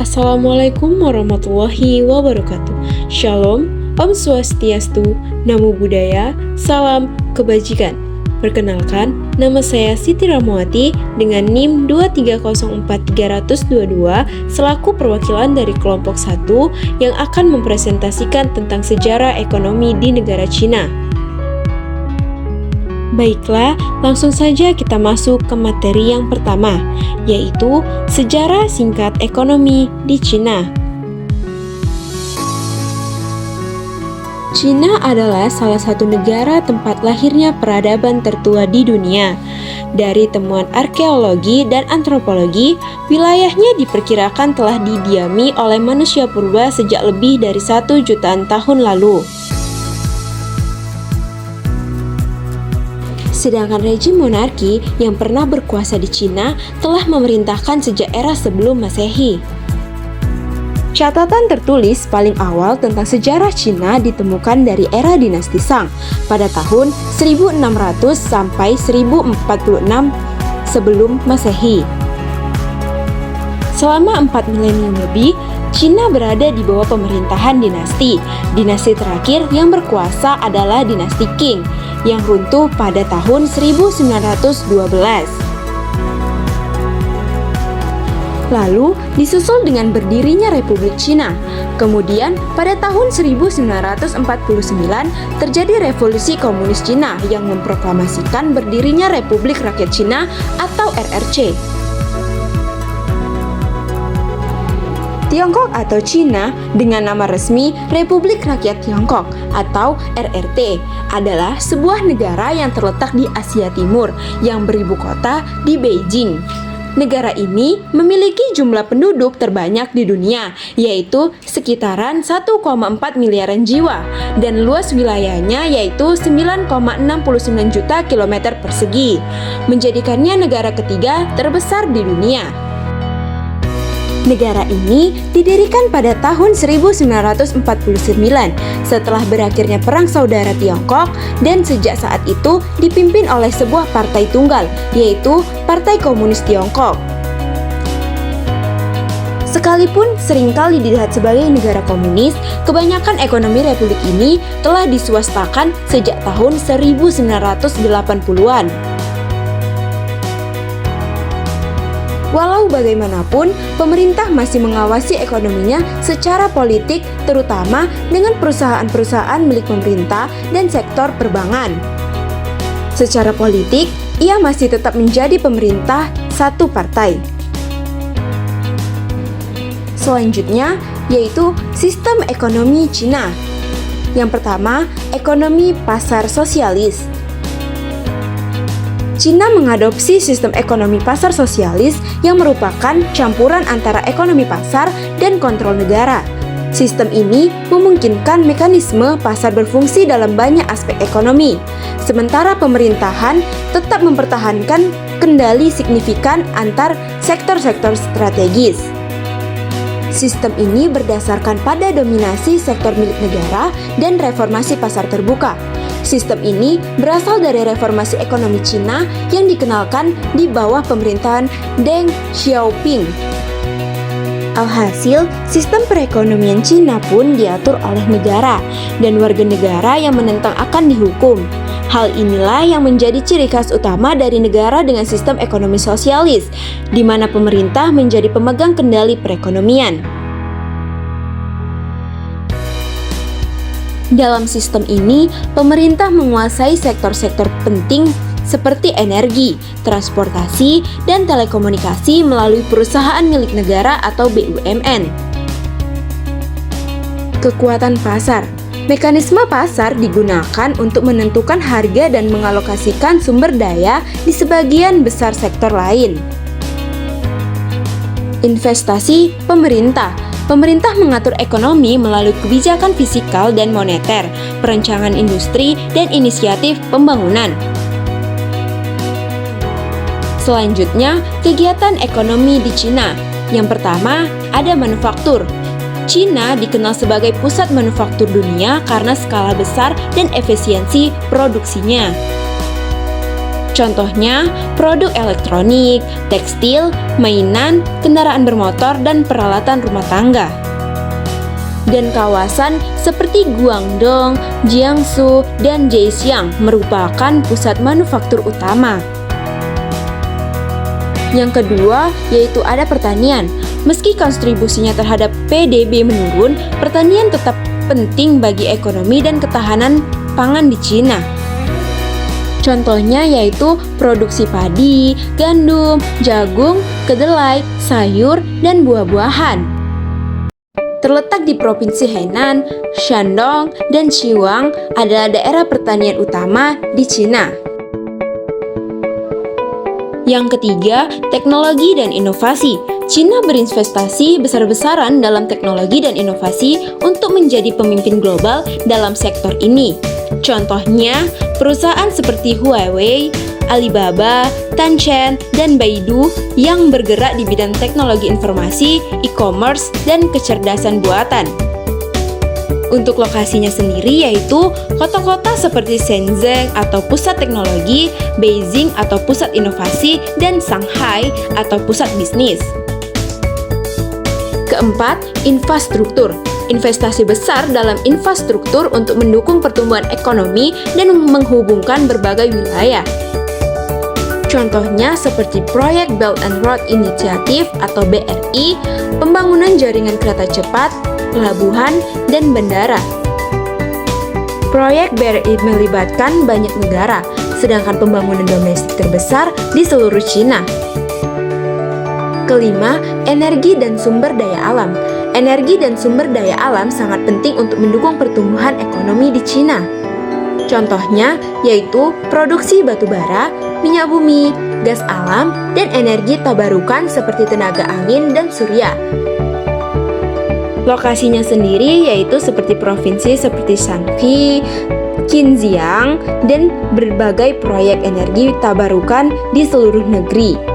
Assalamualaikum warahmatullahi wabarakatuh. Shalom, Om Swastiastu, Namo Buddhaya, Salam Kebajikan. Perkenalkan, nama saya Siti Ramawati dengan NIM 2304322 selaku perwakilan dari kelompok 1 yang akan mempresentasikan tentang sejarah ekonomi di negara Cina. Baiklah, langsung saja kita masuk ke materi yang pertama, yaitu sejarah singkat ekonomi di Cina. Cina adalah salah satu negara tempat lahirnya peradaban tertua di dunia. Dari temuan arkeologi dan antropologi, wilayahnya diperkirakan telah didiami oleh manusia purba sejak lebih dari 1 jutaan tahun lalu. Sedangkan rejim monarki yang pernah berkuasa di Cina telah memerintahkan sejak era sebelum Masehi. Catatan tertulis paling awal tentang sejarah Cina ditemukan dari era dinasti Shang pada tahun 1600 sampai 1046 sebelum Masehi. Selama 4 milenium lebih, Cina berada di bawah pemerintahan dinasti. Dinasti terakhir yang berkuasa adalah dinasti Qing yang runtuh pada tahun 1912. Lalu disusul dengan berdirinya Republik Cina. Kemudian pada tahun 1949 terjadi Revolusi Komunis Cina yang memproklamasikan berdirinya Republik Rakyat Cina atau RRC. Tiongkok atau Cina dengan nama resmi Republik Rakyat Tiongkok atau RRT adalah sebuah negara yang terletak di Asia Timur yang beribu kota di Beijing. Negara ini memiliki jumlah penduduk terbanyak di dunia, yaitu sekitaran 1,4 miliaran jiwa, dan luas wilayahnya yaitu 9,69 juta kilometer persegi, menjadikannya negara ketiga terbesar di dunia. Negara ini didirikan pada tahun 1949 setelah berakhirnya Perang Saudara Tiongkok dan sejak saat itu dipimpin oleh sebuah partai tunggal, yaitu Partai Komunis Tiongkok. Sekalipun seringkali dilihat sebagai negara komunis, kebanyakan ekonomi republik ini telah diswastakan sejak tahun 1980-an. Walau bagaimanapun, pemerintah masih mengawasi ekonominya secara politik, terutama dengan perusahaan-perusahaan milik pemerintah dan sektor perbankan. Secara politik, ia masih tetap menjadi pemerintah satu partai. Selanjutnya, yaitu sistem ekonomi Cina. Yang pertama, ekonomi pasar sosialis. Cina mengadopsi sistem ekonomi pasar sosialis yang merupakan campuran antara ekonomi pasar dan kontrol negara. Sistem ini memungkinkan mekanisme pasar berfungsi dalam banyak aspek ekonomi, sementara pemerintahan tetap mempertahankan kendali signifikan antar sektor-sektor strategis. Sistem ini berdasarkan pada dominasi sektor milik negara dan reformasi pasar terbuka. Sistem ini berasal dari reformasi ekonomi Cina yang dikenalkan di bawah pemerintahan Deng Xiaoping. Alhasil, sistem perekonomian Cina pun diatur oleh negara, dan warga negara yang menentang akan dihukum. Hal inilah yang menjadi ciri khas utama dari negara dengan sistem ekonomi sosialis, di mana pemerintah menjadi pemegang kendali perekonomian. Dalam sistem ini, pemerintah menguasai sektor-sektor penting seperti energi, transportasi, dan telekomunikasi melalui perusahaan milik negara atau BUMN. Kekuatan pasar. Mekanisme pasar digunakan untuk menentukan harga dan mengalokasikan sumber daya di sebagian besar sektor lain. Investasi pemerintah. pemerintah mengatur ekonomi melalui kebijakan fiskal dan moneter, perencanaan industri, dan inisiatif pembangunan. Selanjutnya, kegiatan ekonomi di Cina. Yang pertama, ada manufaktur. Cina dikenal sebagai pusat manufaktur dunia karena skala besar dan efisiensi produksinya. Contohnya, produk elektronik, tekstil, mainan, kendaraan bermotor, dan peralatan rumah tangga. Dan kawasan seperti Guangdong, Jiangsu, dan Zhejiang merupakan pusat manufaktur utama. Yang kedua, yaitu ada pertanian. Meski kontribusinya terhadap PDB menurun, pertanian tetap penting bagi ekonomi dan ketahanan pangan di Cina. Contohnya yaitu produksi padi, gandum, jagung, kedelai, sayur, dan buah-buahan. Terletak di Provinsi Henan, Shandong, dan Sichuan adalah daerah pertanian utama di Cina. Yang ketiga, teknologi dan inovasi. Cina berinvestasi besar-besaran dalam teknologi dan inovasi untuk menjadi pemimpin global dalam sektor ini. Contohnya, perusahaan seperti Huawei, Alibaba, Tencent, dan Baidu yang bergerak di bidang teknologi informasi, e-commerce, dan kecerdasan buatan. Untuk lokasinya sendiri yaitu kota-kota seperti Shenzhen atau pusat teknologi, Beijing atau pusat inovasi, dan Shanghai atau pusat bisnis. Keempat, infrastruktur. Investasi besar dalam infrastruktur untuk mendukung pertumbuhan ekonomi dan menghubungkan berbagai wilayah. Contohnya seperti proyek Belt and Road Initiative atau BRI, pembangunan jaringan kereta cepat, pelabuhan, dan bandara. Proyek BRI melibatkan banyak negara, sedangkan pembangunan domestik terbesar di seluruh Cina. Kelima, energi dan sumber daya alam. Energi dan sumber daya alam sangat penting untuk mendukung pertumbuhan ekonomi di Cina. Contohnya yaitu produksi batu bara, minyak bumi, gas alam, dan energi tabarukan seperti tenaga angin dan surya. Lokasinya sendiri yaitu seperti provinsi seperti Shanxi, Xinjiang, dan berbagai proyek energi tabarukan di seluruh negeri.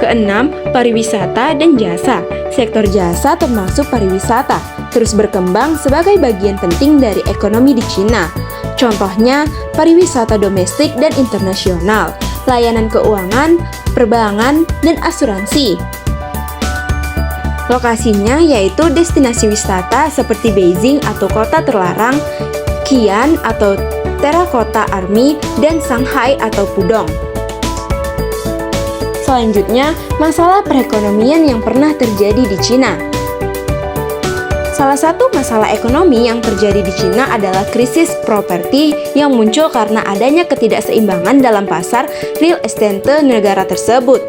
Keenam, pariwisata dan jasa. Sektor jasa termasuk pariwisata, terus berkembang sebagai bagian penting dari ekonomi di Cina. Contohnya, pariwisata domestik dan internasional, layanan keuangan, perbankan, dan asuransi. Lokasinya yaitu destinasi wisata seperti Beijing atau kota terlarang, Xi'an atau Terakota Army, dan Shanghai atau Pudong. Selanjutnya, masalah perekonomian yang pernah terjadi di Cina. Salah satu masalah ekonomi yang terjadi di Cina adalah krisis properti yang muncul karena adanya ketidakseimbangan dalam pasar real estate negara tersebut.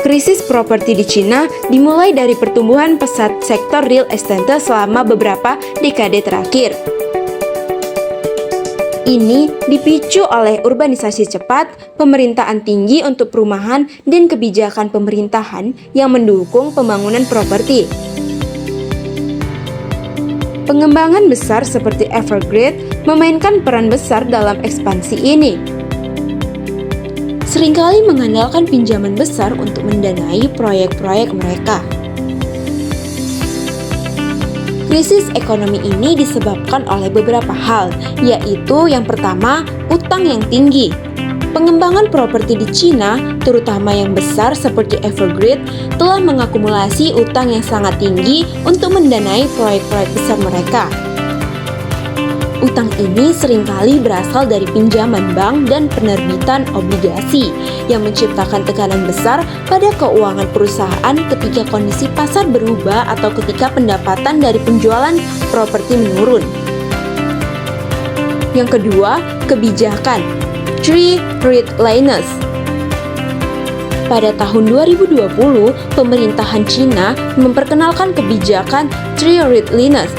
Krisis properti di Cina dimulai dari pertumbuhan pesat sektor real estate selama beberapa dekade terakhir. Ini dipicu oleh urbanisasi cepat, pemerintahan tinggi untuk perumahan, dan kebijakan pemerintahan yang mendukung pembangunan properti. Pengembangan besar seperti Evergrande memainkan peran besar dalam ekspansi ini. Seringkali mengandalkan pinjaman besar untuk mendanai proyek-proyek mereka. Krisis ekonomi ini disebabkan oleh beberapa hal, yaitu yang pertama, utang yang tinggi. Pengembangan properti di Cina, terutama yang besar seperti Evergrande, telah mengakumulasi utang yang sangat tinggi untuk mendanai proyek-proyek besar mereka. Utang ini seringkali berasal dari pinjaman bank dan penerbitan obligasi yang menciptakan tekanan besar pada keuangan perusahaan ketika kondisi pasar berubah atau ketika pendapatan dari penjualan properti menurun. Yang kedua, kebijakan Three Red Lines. Pada tahun 2020, pemerintahan Cina memperkenalkan kebijakan Three Red Lines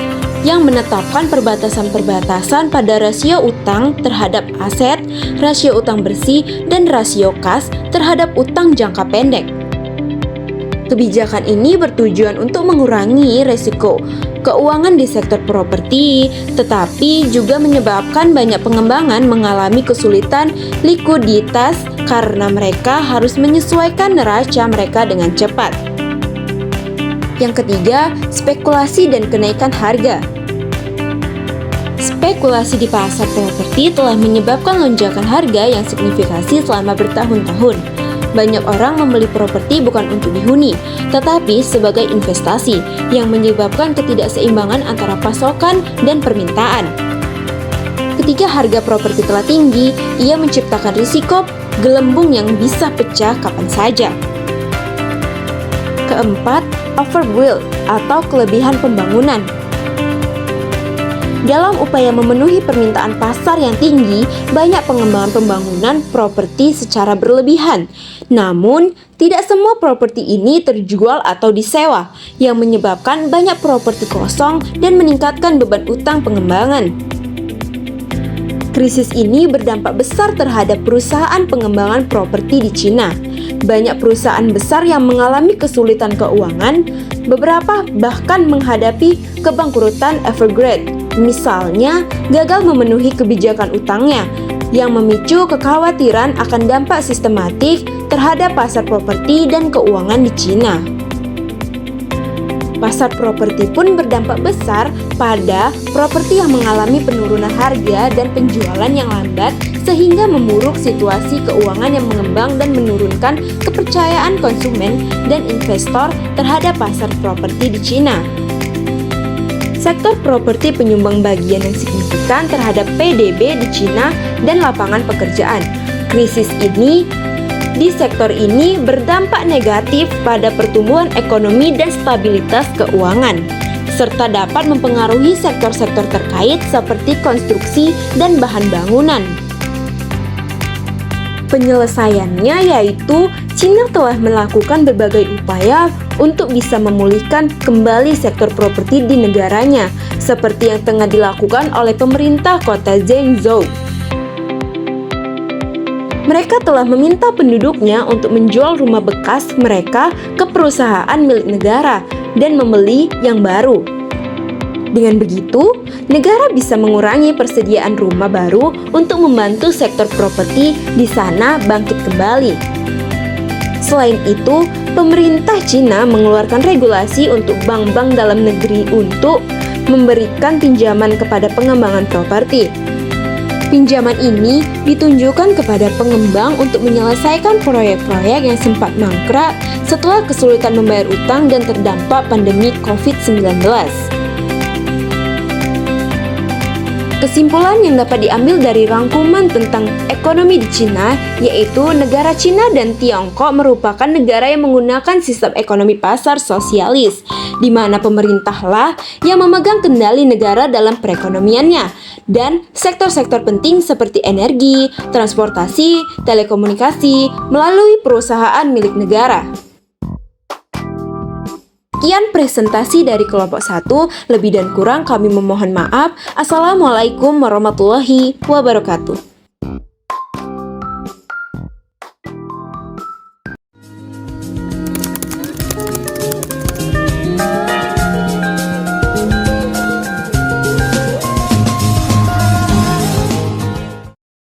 yang menetapkan perbatasan-perbatasan pada rasio utang terhadap aset, rasio utang bersih, dan rasio kas terhadap utang jangka pendek. Kebijakan ini bertujuan untuk mengurangi resiko keuangan di sektor properti, tetapi juga menyebabkan banyak pengembangan mengalami kesulitan likuiditas karena mereka harus menyesuaikan neraca mereka dengan cepat. Yang ketiga, spekulasi dan kenaikan harga. Spekulasi di pasar properti telah menyebabkan lonjakan harga yang signifikan selama bertahun-tahun. Banyak orang membeli properti bukan untuk dihuni, tetapi sebagai investasi yang menyebabkan ketidakseimbangan antara pasokan dan permintaan. Ketika harga properti telah tinggi, ia menciptakan risiko gelembung yang bisa pecah kapan saja. Keempat, overbuild atau kelebihan pembangunan. Dalam upaya memenuhi permintaan pasar yang tinggi, banyak pengembangan pembangunan properti secara berlebihan. Namun, tidak semua properti ini terjual atau disewa, yang menyebabkan banyak properti kosong dan meningkatkan beban utang pengembangan. Krisis ini berdampak besar terhadap perusahaan pengembangan properti di Cina. Banyak perusahaan besar yang mengalami kesulitan keuangan, beberapa bahkan menghadapi kebangkrutan Evergrande. Misalnya, gagal memenuhi kebijakan utangnya, yang memicu kekhawatiran akan dampak sistematik terhadap pasar properti dan keuangan di Cina. Pasar properti pun berdampak besar pada properti yang mengalami penurunan harga dan penjualan yang lambat, sehingga memburuk situasi keuangan yang mengembang dan menurunkan kepercayaan konsumen dan investor terhadap pasar properti di Cina. Sektor properti penyumbang bagian yang signifikan terhadap PDB di Cina dan lapangan pekerjaan. Krisis ini di sektor ini berdampak negatif pada pertumbuhan ekonomi dan stabilitas keuangan, serta dapat mempengaruhi sektor-sektor terkait seperti konstruksi dan bahan bangunan. Penyelesaiannya yaitu Cina telah melakukan berbagai upaya untuk bisa memulihkan kembali sektor properti di negaranya, seperti yang tengah dilakukan oleh pemerintah kota Zhengzhou. Mereka telah meminta penduduknya untuk menjual rumah bekas mereka ke perusahaan milik negara dan membeli yang baru. Dengan begitu, negara bisa mengurangi persediaan rumah baru untuk membantu sektor properti di sana bangkit kembali. Selain itu, pemerintah Cina mengeluarkan regulasi untuk bank-bank dalam negeri untuk memberikan pinjaman kepada pengembangan properti. Pinjaman ini ditunjukkan kepada pengembang untuk menyelesaikan proyek-proyek yang sempat mangkrak setelah kesulitan membayar utang dan terdampak pandemi COVID-19. Kesimpulan yang dapat diambil dari rangkuman tentang ekonomi di Cina yaitu negara Cina dan Tiongkok merupakan negara yang menggunakan sistem ekonomi pasar sosialis, di mana pemerintahlah yang memegang kendali negara dalam perekonomiannya dan sektor-sektor penting seperti energi, transportasi, telekomunikasi melalui perusahaan milik negara. Sekian presentasi dari kelompok 1, lebih dan kurang kami memohon maaf. Assalamualaikum warahmatullahi wabarakatuh.